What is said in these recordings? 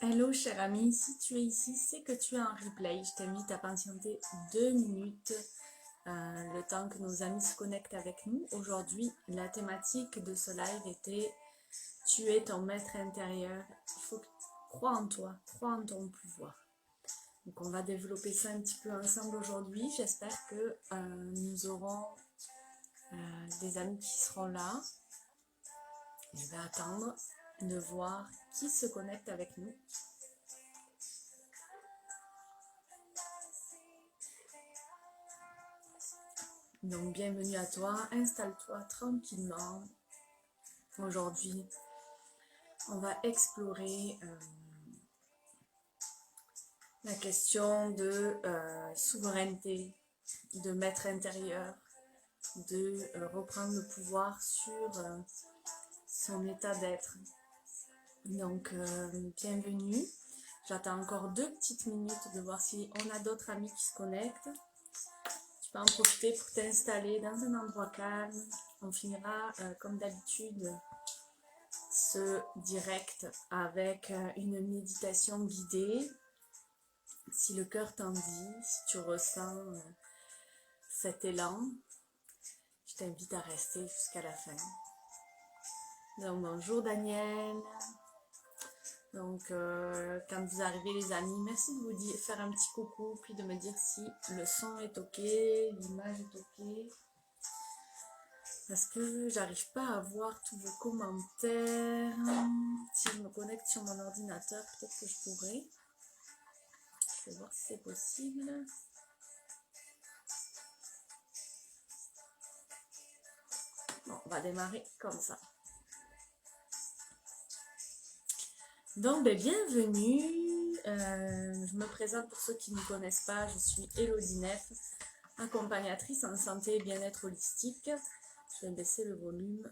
Hello cher ami, si tu es ici, c'est que tu es en replay. Je t'invite à patienter 2 minutes, le temps que nos amis se connectent avec nous. Aujourd'hui, la thématique de ce live était tu es ton maître intérieur. Il faut que tu crois en toi, crois en ton pouvoir. Donc on va développer ça un petit peu ensemble aujourd'hui. J'espère que nous aurons des amis qui seront là. Je vais attendre de voir qui se connecte avec nous. Donc bienvenue à toi, installe-toi tranquillement. Aujourd'hui, on va explorer la question de souveraineté, de maître intérieur, de reprendre le pouvoir sur son état d'être. Donc bienvenue. J'attends encore 2 petites minutes de voir si on a d'autres amis qui se connectent. Tu peux en profiter pour t'installer dans un endroit calme. On finira comme d'habitude ce direct avec une méditation guidée. Si le cœur t'en dit, si tu ressens cet élan, je t'invite à rester jusqu'à la fin. Donc bonjour Daniel. Donc quand vous arrivez les amis, merci de vous faire un petit coucou, puis de me dire si le son est ok, l'image est ok. Parce que j'arrive pas à voir tous vos commentaires. Si je me connecte sur mon ordinateur, peut-être que je pourrais. Je vais voir si c'est possible. Bon, on va démarrer comme ça. Donc, bienvenue. Je me présente pour ceux qui ne me connaissent pas. Je suis Elodie Neff, accompagnatrice en santé et bien-être holistique. Je vais baisser le volume.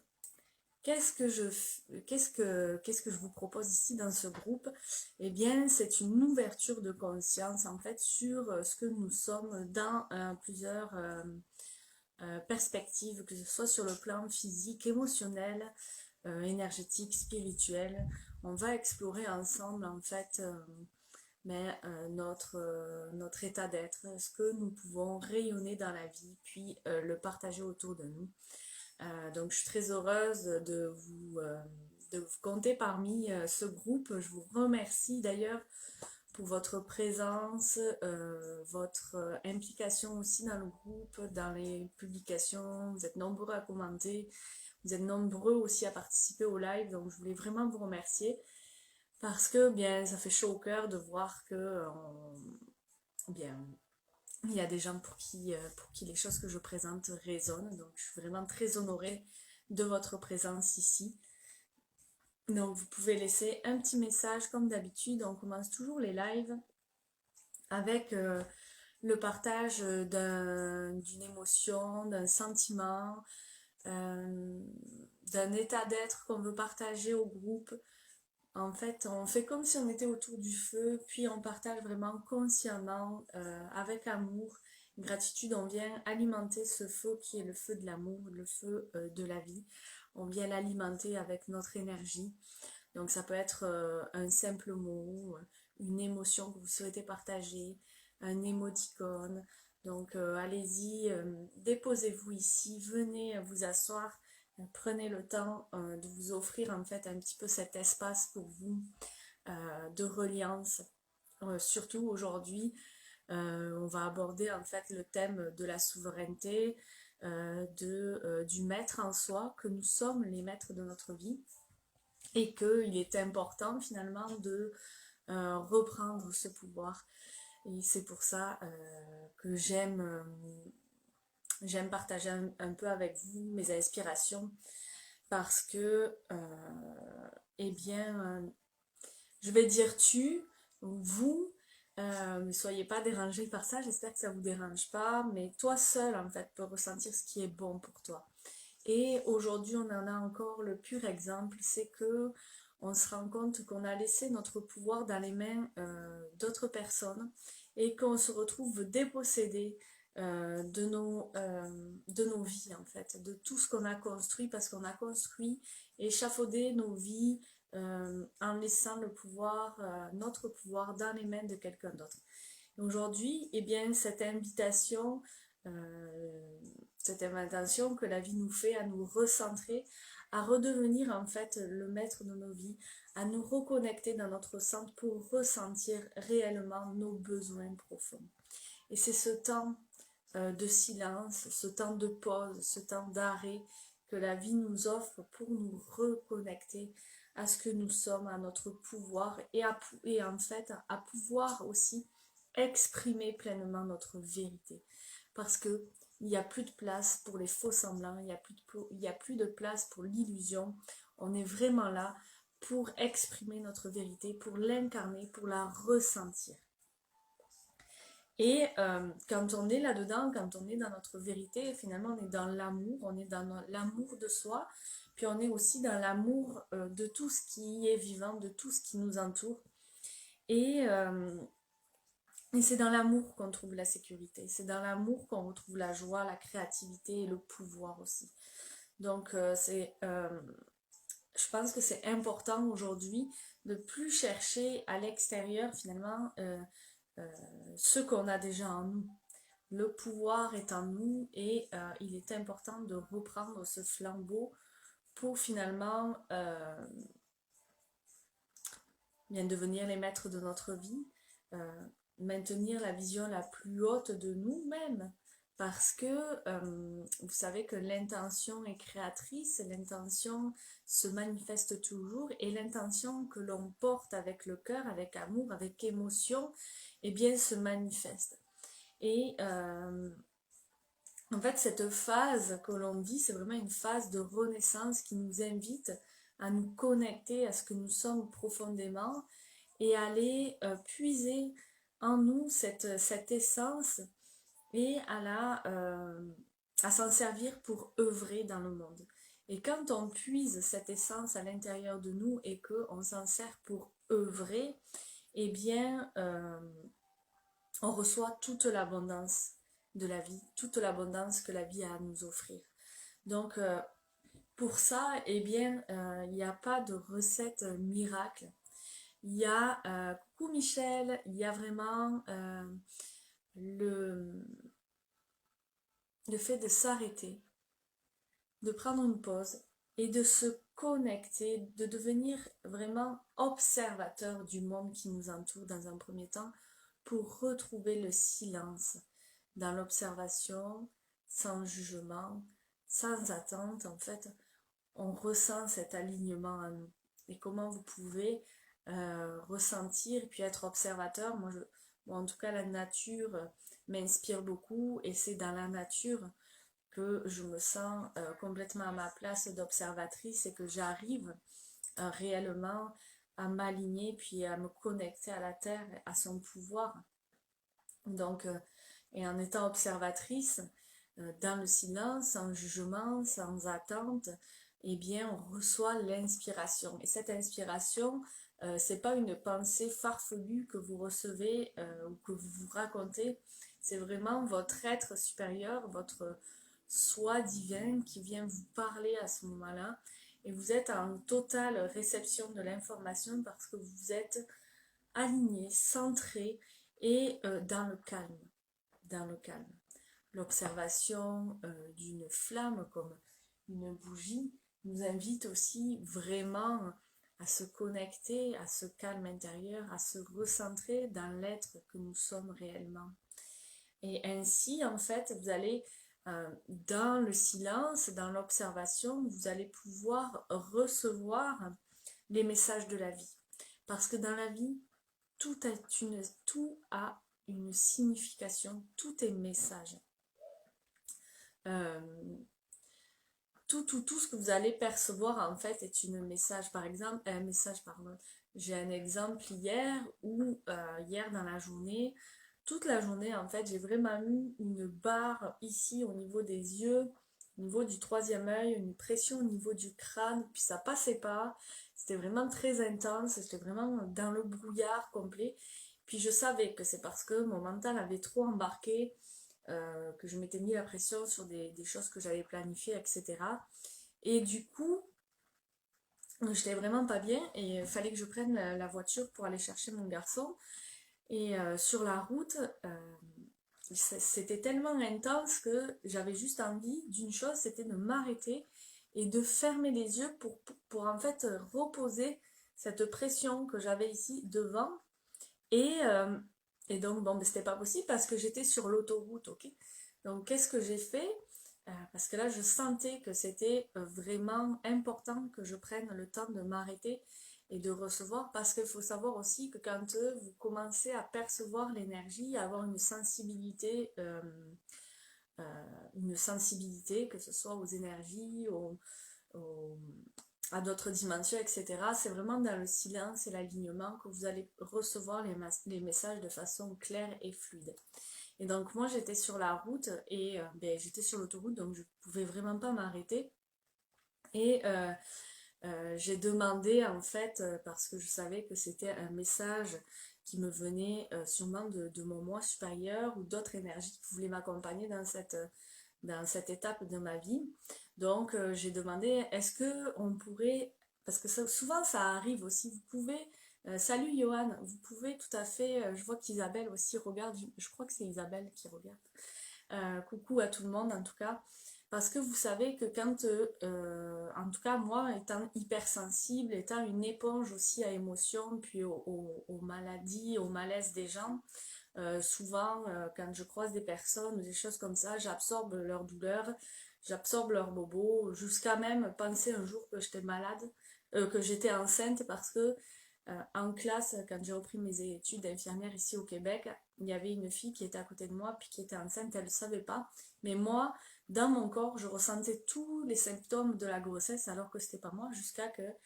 Qu'est-ce que je vous propose ici dans ce groupe? Eh bien, c'est une ouverture de conscience en fait sur ce que nous sommes dans plusieurs perspectives, que ce soit sur le plan physique, émotionnel, énergétique, spirituel. On va explorer ensemble en fait notre état d'être, ce que nous pouvons rayonner dans la vie, puis le partager autour de nous. Donc je suis très heureuse de vous compter parmi ce groupe. Je vous remercie d'ailleurs pour votre présence, votre implication aussi dans le groupe, dans les publications. Vous êtes nombreux à commenter, vous êtes nombreux aussi à participer au live, donc je voulais vraiment vous remercier parce que bien ça fait chaud au cœur de voir que bien il y a des gens pour qui les choses que je présente résonnent. Donc je suis vraiment très honorée de votre présence ici. Donc vous pouvez laisser un petit message comme d'habitude. On commence toujours les lives avec le partage d'une émotion, d'un sentiment, d'un état d'être qu'on veut partager au groupe. En fait, on fait comme si on était autour du feu, puis on partage vraiment consciemment, avec amour, gratitude. On vient alimenter ce feu qui est le feu de l'amour, le feu de la vie. On vient l'alimenter avec notre énergie. Donc ça peut être un simple mot, une émotion que vous souhaitez partager, un émoticône. Donc allez-y, déposez-vous ici, venez vous asseoir. Prenez le temps de vous offrir en fait un petit peu cet espace pour vous de reliance. Surtout aujourd'hui, on va aborder en fait le thème de la souveraineté, du maître en soi, que nous sommes les maîtres de notre vie et qu'il est important finalement de reprendre ce pouvoir. Et c'est pour ça que j'aime partager un peu avec vous mes inspirations parce que, eh bien, je vais dire vous, ne soyez pas dérangés par ça, j'espère que ça vous dérange pas, mais toi seul en fait peux ressentir ce qui est bon pour toi. Et aujourd'hui on en a encore le pur exemple, c'est que on se rend compte qu'on a laissé notre pouvoir dans les mains d'autres personnes et qu'on se retrouve dépossédé de nos vies en fait, de tout ce qu'on a construit parce qu'on a construit, échafaudé nos vies en laissant le pouvoir, notre pouvoir dans les mains de quelqu'un d'autre. Aujourd'hui, eh bien, cette invitation que la vie nous fait à nous recentrer, à redevenir en fait le maître de nos vies, à nous reconnecter dans notre centre pour ressentir réellement nos besoins profonds. Et c'est ce temps de silence, ce temps de pause, ce temps d'arrêt que la vie nous offre pour nous reconnecter à ce que nous sommes, à notre pouvoir et en fait à pouvoir aussi exprimer pleinement notre vérité. Parce que il n'y a plus de place pour les faux semblants, il n'y a plus de place pour l'illusion. On est vraiment là pour exprimer notre vérité, pour l'incarner, pour la ressentir. Et quand on est là-dedans, quand on est dans notre vérité, finalement on est dans l'amour, on est dans l'amour de soi, puis on est aussi dans l'amour de tout ce qui est vivant, de tout ce qui nous entoure. Et c'est dans l'amour qu'on trouve la sécurité, c'est dans l'amour qu'on retrouve la joie, la créativité et le pouvoir aussi. Donc je pense que c'est important aujourd'hui de plus chercher à l'extérieur finalement ce qu'on a déjà en nous. Le pouvoir est en nous et il est important de reprendre ce flambeau pour finalement bien devenir les maîtres de notre vie, maintenir la vision la plus haute de nous-mêmes. Parce que vous savez que l'intention est créatrice, l'intention se manifeste toujours et l'intention que l'on porte avec le cœur, avec amour, avec émotion, eh bien se manifeste. Et en fait, cette phase que l'on vit, c'est vraiment une phase de renaissance qui nous invite à nous connecter à ce que nous sommes profondément et aller puiser en nous cette essence et à s'en servir pour œuvrer dans le monde. Et quand on puise cette essence à l'intérieur de nous et qu'on s'en sert pour œuvrer, eh bien, on reçoit toute l'abondance de la vie, toute l'abondance que la vie a à nous offrir. Donc, pour ça, eh bien, il n'y a pas de recette miracle. Il y a, coucou Michel, il y a vraiment le fait de s'arrêter, de prendre une pause et de se connecter, de devenir vraiment observateur du monde qui nous entoure dans un premier temps pour retrouver le silence dans l'observation, sans jugement, sans attente. En fait, on ressent cet alignement en nous. Et comment vous pouvez ressentir et puis être observateur. Moi, en tout cas, la nature m'inspire beaucoup et c'est dans la nature que je me sens complètement à ma place d'observatrice et que j'arrive réellement à m'aligner puis à me connecter à la terre, à son pouvoir. Donc, et en étant observatrice, dans le silence, sans jugement, sans attente, eh bien, on reçoit l'inspiration. Et cette inspiration, c'est pas une pensée farfelue que vous recevez ou que vous vous racontez. C'est vraiment votre être supérieur, votre soi divin qui vient vous parler à ce moment-là. Et vous êtes en totale réception de l'information parce que vous êtes aligné, centré et dans le calme. Dans le calme. L'observation d'une flamme comme une bougie nous invite aussi vraiment à se connecter à ce calme intérieur, à se recentrer dans l'être que nous sommes réellement. Et ainsi, en fait, vous allez, dans le silence, dans l'observation, vous allez pouvoir recevoir les messages de la vie. Parce que dans la vie, tout a une signification, tout est message. Tout ce que vous allez percevoir en fait est un message. Par exemple, j'ai un exemple hier où hier dans la journée, toute la journée en fait, j'ai vraiment eu une barre ici au niveau des yeux, au niveau du troisième œil, une pression au niveau du crâne, puis ça passait pas. C'était vraiment très intense, c'était vraiment dans le brouillard complet. Puis je savais que c'est parce que mon mental avait trop embarqué, que je m'étais mis la pression sur des choses que j'avais planifiées, etc. Et du coup, J'étais vraiment pas bien et il fallait que je prenne la voiture pour aller chercher mon garçon. Et sur la route, c'était tellement intense que j'avais juste envie d'une chose, c'était de m'arrêter et de fermer les yeux pour en fait reposer cette pression que j'avais ici devant. Et, euh, et donc, bon, mais c'était pas possible parce que j'étais sur l'autoroute, ok? Donc, qu'est-ce que j'ai fait? Parce que là, je sentais que c'était vraiment important que je prenne le temps de m'arrêter et de recevoir, parce qu'il faut savoir aussi que quand vous commencez à percevoir l'énergie, à avoir une sensibilité, que ce soit aux énergies, aux- à d'autres dimensions, etc. C'est vraiment dans le silence et l'alignement que vous allez recevoir les messages de façon claire et fluide. Et donc moi j'étais sur la route et ben, j'étais sur l'autoroute donc je pouvais vraiment pas m'arrêter. Et j'ai demandé en fait, parce que je savais que c'était un message qui me venait sûrement de mon moi supérieur ou d'autres énergies qui voulaient m'accompagner dans cette étape de ma vie. Donc j'ai demandé, est-ce que on pourrait, parce que souvent ça arrive aussi, vous pouvez, salut Johan, vous pouvez tout à fait, je vois qu'Isabelle aussi regarde, je crois que c'est Isabelle qui regarde. Coucou à tout le monde en tout cas, parce que vous savez que quand, en tout cas moi étant hypersensible, étant une éponge aussi à émotions, puis aux maladies, aux malaises des gens, souvent quand je croise des personnes ou des choses comme ça, j'absorbe leur douleur, j'absorbe leurs bobos, jusqu'à même penser un jour que j'étais malade, que j'étais enceinte parce que en classe, quand j'ai repris mes études d'infirmière ici au Québec, il y avait une fille qui était à côté de moi, puis qui était enceinte, elle ne le savait pas. Mais moi, dans mon corps, je ressentais tous les symptômes de la grossesse, alors que c'était pas moi, jusqu'à qu'elle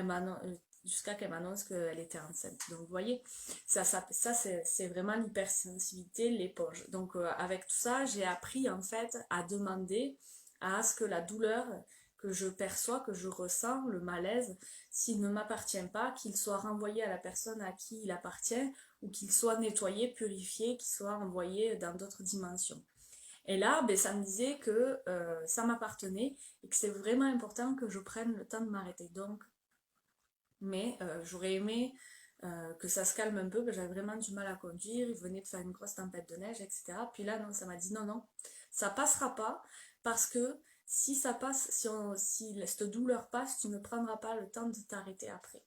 m'annonce qu'elle était enceinte. Donc, vous voyez, ça c'est vraiment l'hypersensibilité, l'éponge. Donc, avec tout ça, j'ai appris en fait à demander à ce que la douleur que je perçois, que je ressens, le malaise, s'il ne m'appartient pas, qu'il soit renvoyé à la personne à qui il appartient ou qu'il soit nettoyé, purifié, qu'il soit envoyé dans d'autres dimensions. Et là, ben, ça me disait que ça m'appartenait et que c'est vraiment important que je prenne le temps de m'arrêter. Donc, mais j'aurais aimé que ça se calme un peu, que j'avais vraiment du mal à conduire, il venait de faire une grosse tempête de neige, etc. Puis là, non, ça m'a dit non, non, ça passera pas, parce que si ça passe, si cette douleur passe, tu ne prendras pas le temps de t'arrêter après.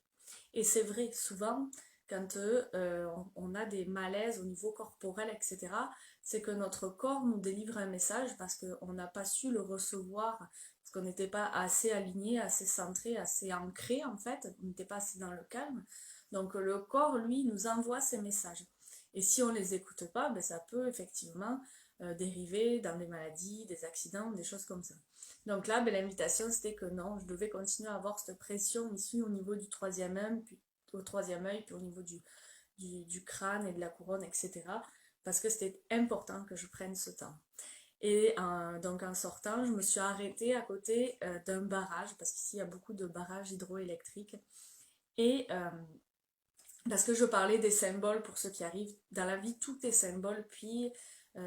Et c'est vrai, souvent, quand on a des malaises au niveau corporel, etc., c'est que notre corps nous délivre un message parce qu'on n'a pas su le recevoir, parce qu'on n'était pas assez aligné, assez centré, assez ancré en fait, on n'était pas assez dans le calme. Donc le corps, lui, nous envoie ces messages. Et si on ne les écoute pas, ben, ça peut effectivement dériver dans des maladies, des accidents, des choses comme ça. Donc là, ben, l'invitation, c'était que non, je devais continuer à avoir cette pression ici au niveau du troisième œil, puis au niveau du crâne et de la couronne, etc. Parce que c'était important que je prenne ce temps. Et donc en sortant, je me suis arrêtée à côté d'un barrage, parce qu'ici il y a beaucoup de barrages hydroélectriques. Et parce que je parlais des symboles pour ceux qui arrivent. Dans la vie, tout est symbole. Puis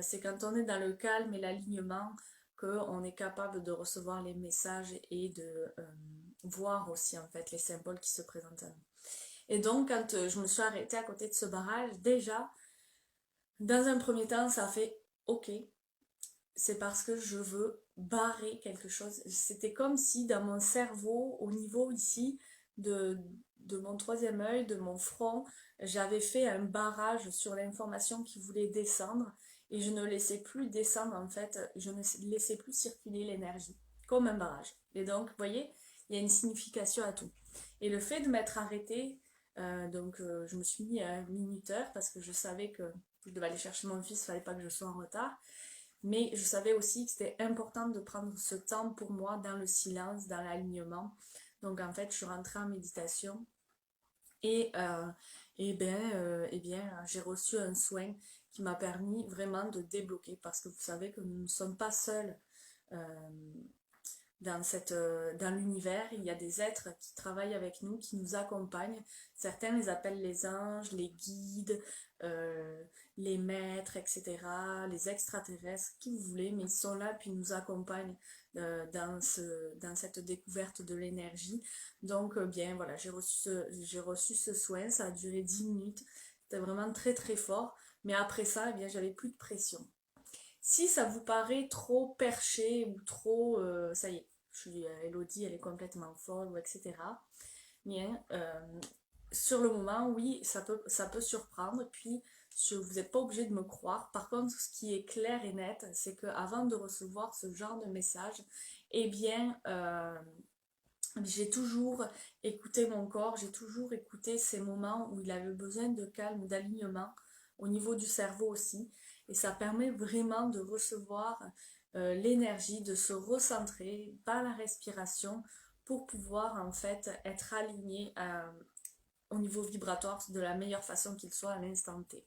c'est quand on est dans le calme et l'alignement qu'on est capable de recevoir les messages et de voir aussi en fait les symboles qui se présentent à nous. Et donc quand je me suis arrêtée à côté de ce barrage, déjà, dans un premier temps, ça a fait OK, c'est parce que je veux barrer quelque chose. C'était comme si dans mon cerveau, au niveau ici de, de mon troisième œil, de mon front, j'avais fait un barrage sur l'information qui voulait descendre et je ne laissais plus descendre en fait, je ne laissais plus circuler l'énergie, comme un barrage. Et donc, vous voyez, il y a une signification à tout. Et le fait de m'être arrêtée, je me suis mis à un minuteur parce que je savais que je devais aller chercher mon fils, il ne fallait pas que je sois en retard. Mais je savais aussi que c'était important de prendre ce temps pour moi dans le silence, dans l'alignement. Donc en fait, je suis rentrée en méditation et, eh bien, j'ai reçu un soin qui m'a permis vraiment de débloquer parce que vous savez que nous ne sommes pas seuls euh, dans l'univers. Il y a des êtres qui travaillent avec nous, qui nous accompagnent. Certains les appellent les anges, les guides, euh, les maîtres, etc., les extraterrestres, qui vous voulez, mais ils sont là puis ils nous accompagnent dans cette découverte de l'énergie. Donc bien voilà, j'ai reçu ce soin, ça a duré 10 minutes, c'était vraiment très très fort, mais après ça, eh bien j'avais plus de pression. Si ça vous paraît trop perché ou trop, ça y est, Elodie, elle est complètement folle, ou etc. Bien, sur le moment, oui, ça peut surprendre. Puis, vous n'êtes pas obligé de me croire. Par contre, ce qui est clair et net, c'est que avant de recevoir ce genre de message, eh bien, j'ai toujours écouté mon corps, j'ai toujours écouté ces moments où il avait besoin de calme, d'alignement, au niveau du cerveau aussi. Et ça permet vraiment de recevoir l'énergie, de se recentrer par la respiration pour pouvoir en fait être aligné au niveau vibratoire de la meilleure façon qu'il soit à l'instant T.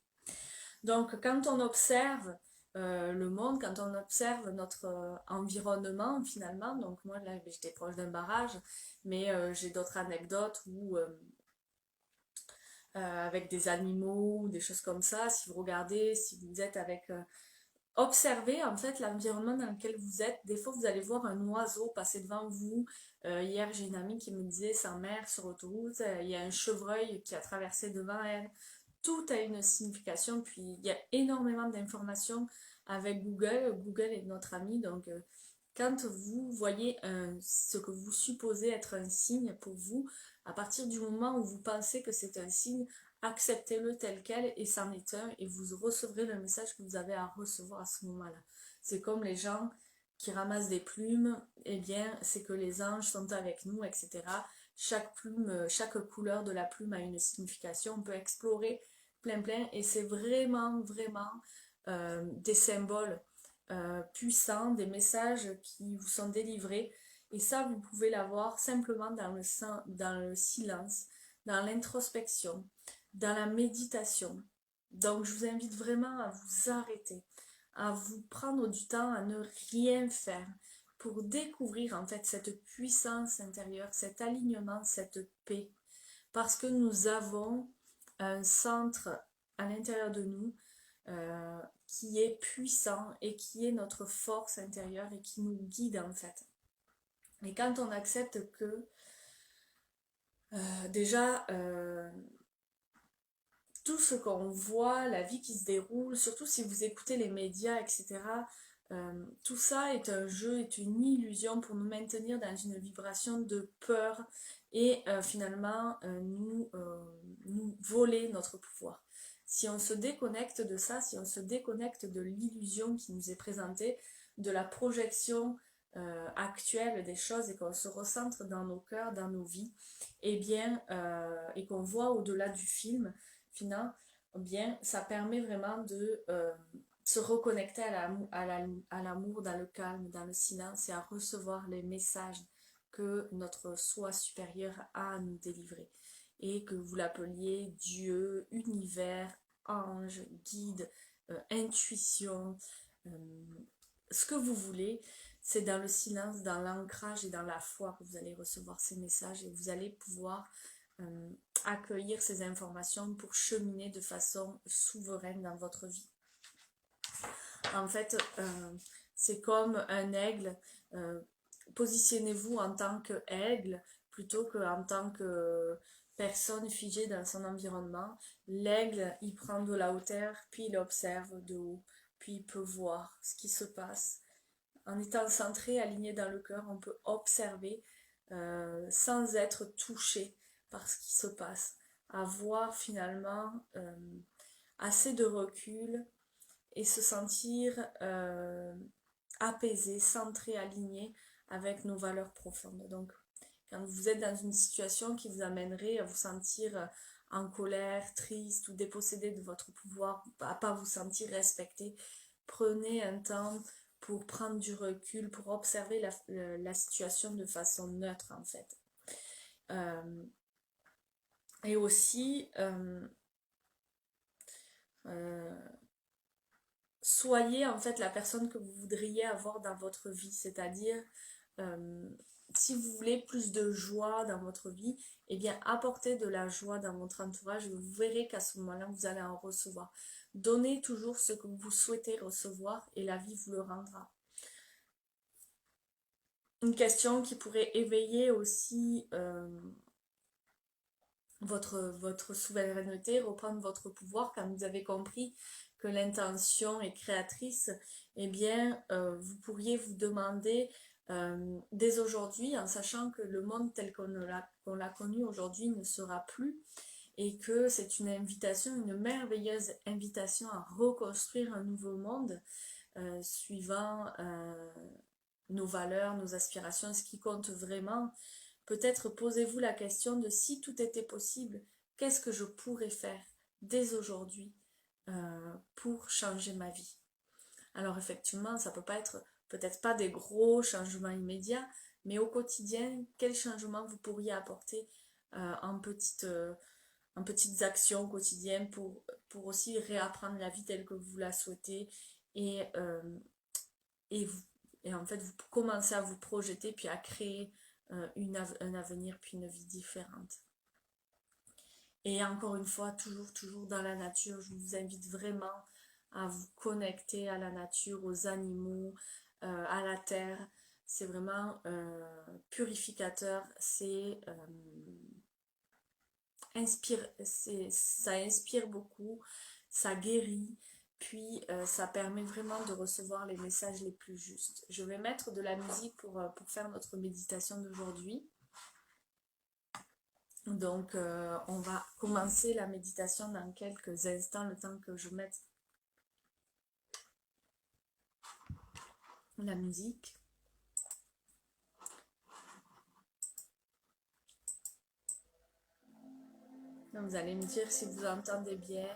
Donc, quand on observe le monde, quand on observe notre environnement finalement, donc moi là j'étais proche d'un barrage, mais j'ai d'autres anecdotes où avec des animaux ou des choses comme ça, si vous regardez, si vous êtes avec observez en fait l'environnement dans lequel vous êtes. Des fois, vous allez voir un oiseau passer devant vous. Hier, j'ai une amie qui me disait sa mère sur l'autoroute, il y a un chevreuil qui a traversé devant elle. Tout a une signification, puis il y a énormément d'informations avec Google. Google est notre ami, donc quand vous voyez ce que vous supposez être un signe pour vous, à partir du moment où vous pensez que c'est un signe, acceptez-le tel quel et c'en est un et vous recevrez le message que vous avez à recevoir à ce moment-là. C'est comme les gens qui ramassent des plumes, eh bien c'est que les anges sont avec nous, etc. Chaque plume, chaque couleur de la plume a une signification, on peut explorer plein et c'est vraiment des symboles puissants, des messages qui vous sont délivrés et ça vous pouvez l'avoir simplement dans le silence, dans l'introspection, dans la méditation. Donc je vous invite vraiment à vous arrêter, à vous prendre du temps à ne rien faire pour découvrir en fait cette puissance intérieure, cet alignement, cette paix. Parce que nous avons un centre à l'intérieur de nous qui est puissant et qui est notre force intérieure et qui nous guide en fait. Et quand on accepte que déjà tout ce qu'on voit, la vie qui se déroule, surtout si vous écoutez les médias, etc., tout ça est un jeu, est une illusion pour nous maintenir dans une vibration de peur et finalement nous voler notre pouvoir. Si on se déconnecte de ça, si on se déconnecte de l'illusion qui nous est présentée, de la projection actuelle des choses et qu'on se recentre dans nos cœurs, dans nos vies, et bien, et qu'on voit au-delà du film, finalement, bien, ça permet vraiment de se reconnecter à l'amour, dans le calme, dans le silence et à recevoir les messages que notre soi supérieur a à nous délivrer. Et que vous l'appeliez Dieu, univers, ange, guide, intuition, euh, ce que vous voulez, c'est dans le silence, dans l'ancrage et dans la foi que vous allez recevoir ces messages et vous allez pouvoir accueillir ces informations pour cheminer de façon souveraine dans votre vie. En fait, c'est comme un aigle. Positionnez-vous en tant qu'aigle plutôt qu'en tant que personne figée dans son environnement. L'aigle, il prend de la hauteur, puis il observe de haut, puis il peut voir ce qui se passe. En étant centré, aligné dans le cœur, on peut observer sans être touché par ce qui se passe. Avoir finalement assez de recul et se sentir apaisé, centré, aligné avec nos valeurs profondes. Donc, quand vous êtes dans une situation qui vous amènerait à vous sentir en colère, triste ou dépossédé de votre pouvoir, à pas vous sentir respecté, prenez un temps pour prendre du recul, pour observer la situation de façon neutre en fait. Et aussi, soyez en fait la personne que vous voudriez avoir dans votre vie, c'est-à-dire si vous voulez plus de joie dans votre vie, eh bien apportez de la joie dans votre entourage et vous verrez qu'à ce moment-là vous allez en recevoir. Donnez toujours ce que vous souhaitez recevoir et la vie vous le rendra. une question qui pourrait éveiller aussi votre souveraineté, reprendre votre pouvoir quand vous avez compris que l'intention est créatrice, eh bien, vous pourriez vous demander dès aujourd'hui, en sachant que le monde tel qu'on l'a connu aujourd'hui ne sera plus, et que c'est une invitation, une merveilleuse invitation à reconstruire un nouveau monde suivant nos valeurs, nos aspirations, ce qui compte vraiment. Peut-être posez-vous la question de si tout était possible, qu'est-ce que je pourrais faire dès aujourd'hui pour changer ma vie. Alors effectivement, ça peut pas être peut-être pas des gros changements immédiats, mais au quotidien, quel changement vous pourriez apporter en petites actions quotidiennes pour aussi réapprendre la vie telle que vous la souhaitez et, et, vous, et en fait vous commencez à vous projeter puis à créer un avenir puis une vie différente. Et encore une fois, toujours dans la nature, je vous invite vraiment à vous connecter à la nature, aux animaux, à la terre. C'est vraiment purificateur, ça inspire beaucoup, ça guérit, puis ça permet vraiment de recevoir les messages les plus justes. Je vais mettre de la musique pour faire notre méditation d'aujourd'hui. Donc, on va commencer la méditation dans quelques instants, le temps que je mette la musique. Donc, vous allez me dire si vous entendez bien.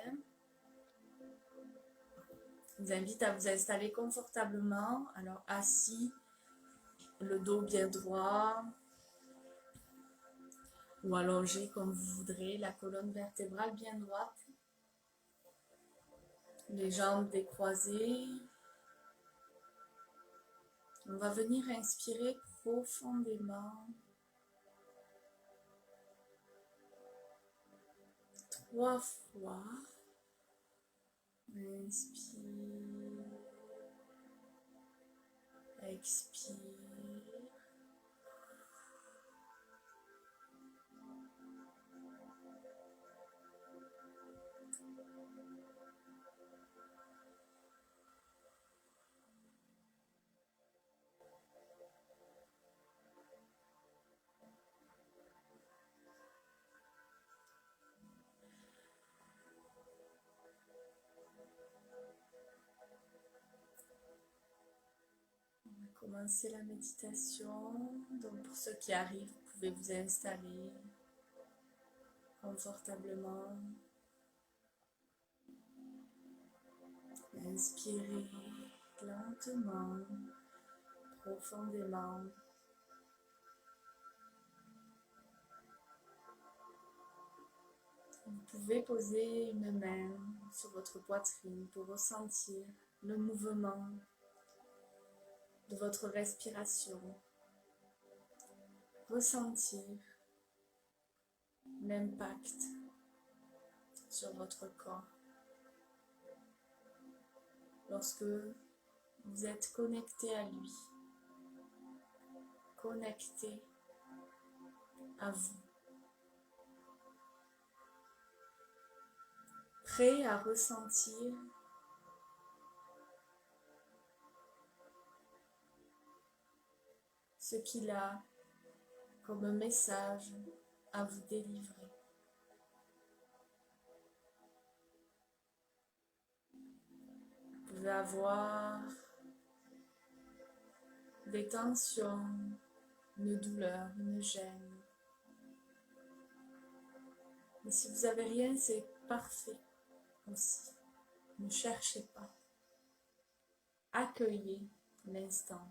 Je vous invite à vous installer confortablement. Alors, assis, le dos bien droit, ou allongé comme vous voudrez, la colonne vertébrale bien droite, les jambes décroisées. On va venir inspirer profondément. 3 fois. Inspire. Expire. Commencez la méditation. Donc pour ceux qui arrivent, vous pouvez vous installer confortablement. Inspirez lentement, profondément. Vous pouvez poser une main sur votre poitrine pour ressentir le mouvement de votre respiration. Ressentir l'impact sur votre corps. Lorsque vous êtes connecté à lui, connecté à vous, prêt à ressentir ce qu'il a comme message à vous délivrer. Vous pouvez avoir des tensions, une douleur, une gêne. Mais si vous n'avez rien, c'est parfait aussi. Ne cherchez pas. Accueillez l'instant.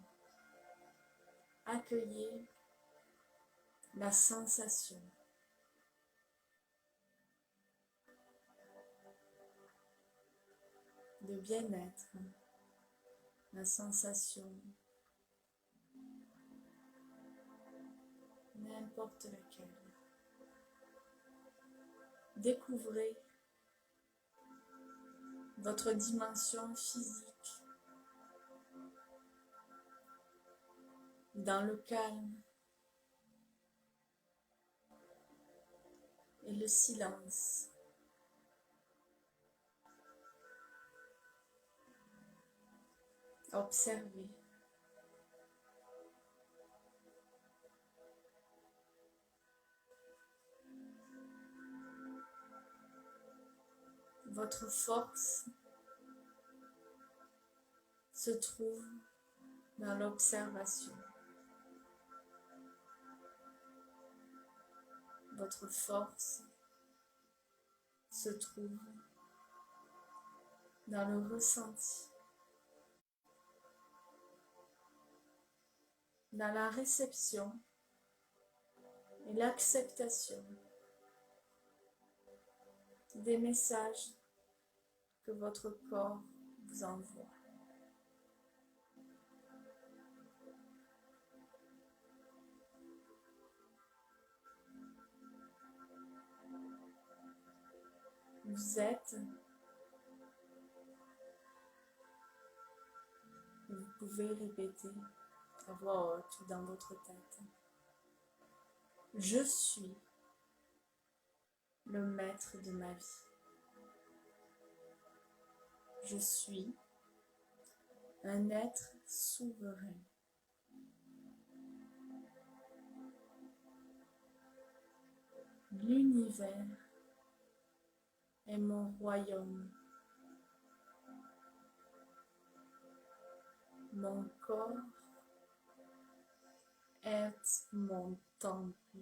Accueillez la sensation. De bien-être, la sensation, n'importe laquelle. Découvrez votre dimension physique, dans le calme et le silence. Observez. Votre force se trouve dans l'observation. Votre force se trouve dans le ressenti, dans la réception et l'acceptation des messages que votre corps vous envoie. Vous êtes, vous pouvez répéter à voix haute ou dans votre tête. Je suis le maître de ma vie. Je suis un être souverain. L'univers est mon royaume. Mon corps est mon temple.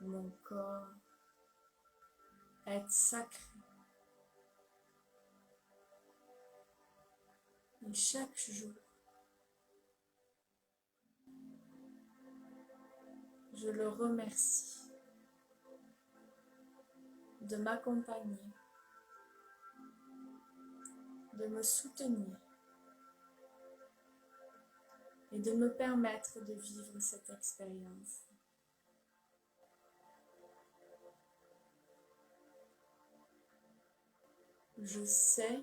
Mon corps est sacré. Et chaque jour, je le remercie de m'accompagner, de me soutenir et de me permettre de vivre cette expérience. Je sais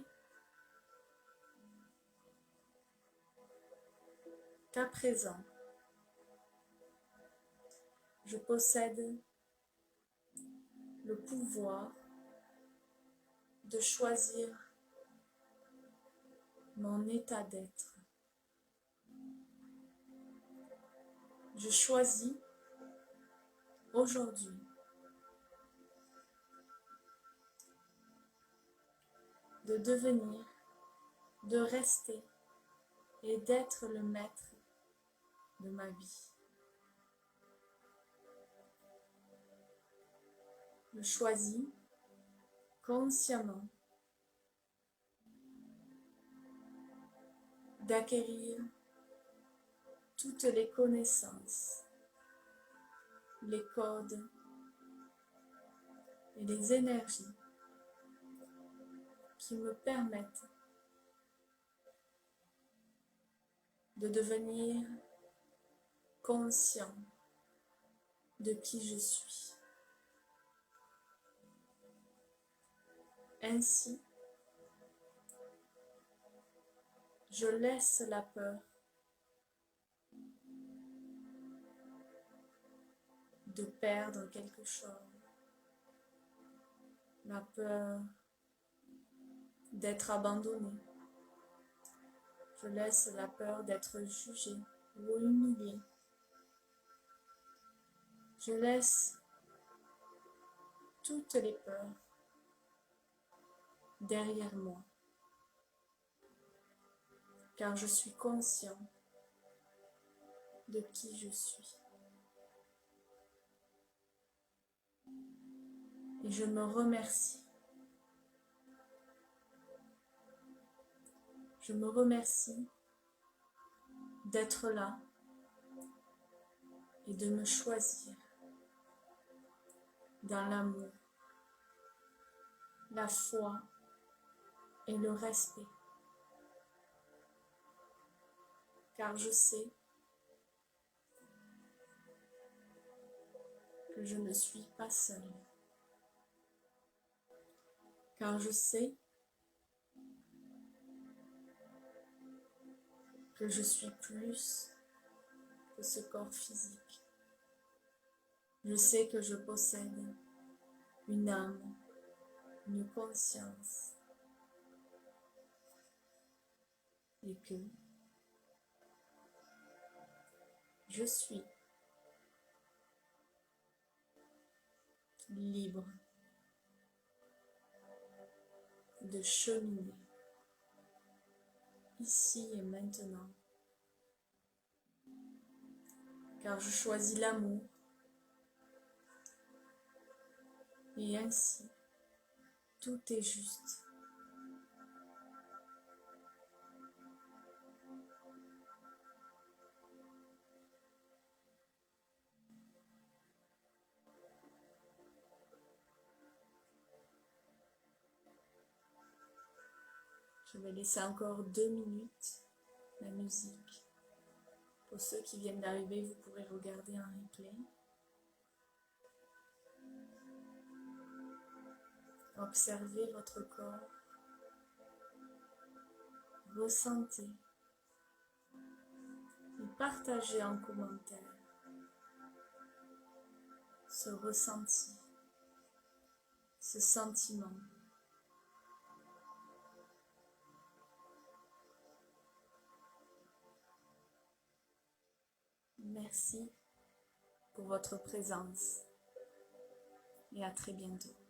qu'à présent, je possède le pouvoir de choisir mon état d'être. Je choisis aujourd'hui de devenir, de rester et d'être le maître de ma vie. Je choisis consciemment d'acquérir toutes les connaissances, les codes et les énergies qui me permettent de devenir conscient de qui je suis. Ainsi, je laisse la peur de perdre quelque chose, la peur d'être abandonné. Je laisse la peur d'être jugé ou humilié. Je laisse toutes les peurs derrière moi, car je suis conscient de qui je suis. Et je me remercie. Je me remercie d'être là et de me choisir dans l'amour, la foi et le respect. Car je sais que je ne suis pas seule. Car je sais que je suis plus que ce corps physique. Je sais que je possède une âme, une conscience et que je suis libre de cheminer ici et maintenant, car je choisis l'amour et ainsi tout est juste. Je vais laisser encore 2 minutes la musique. Pour ceux qui viennent d'arriver, vous pourrez regarder un replay. Observez votre corps. Ressentez et partagez en commentaire ce ressenti, ce sentiment. Merci pour votre présence et à très bientôt.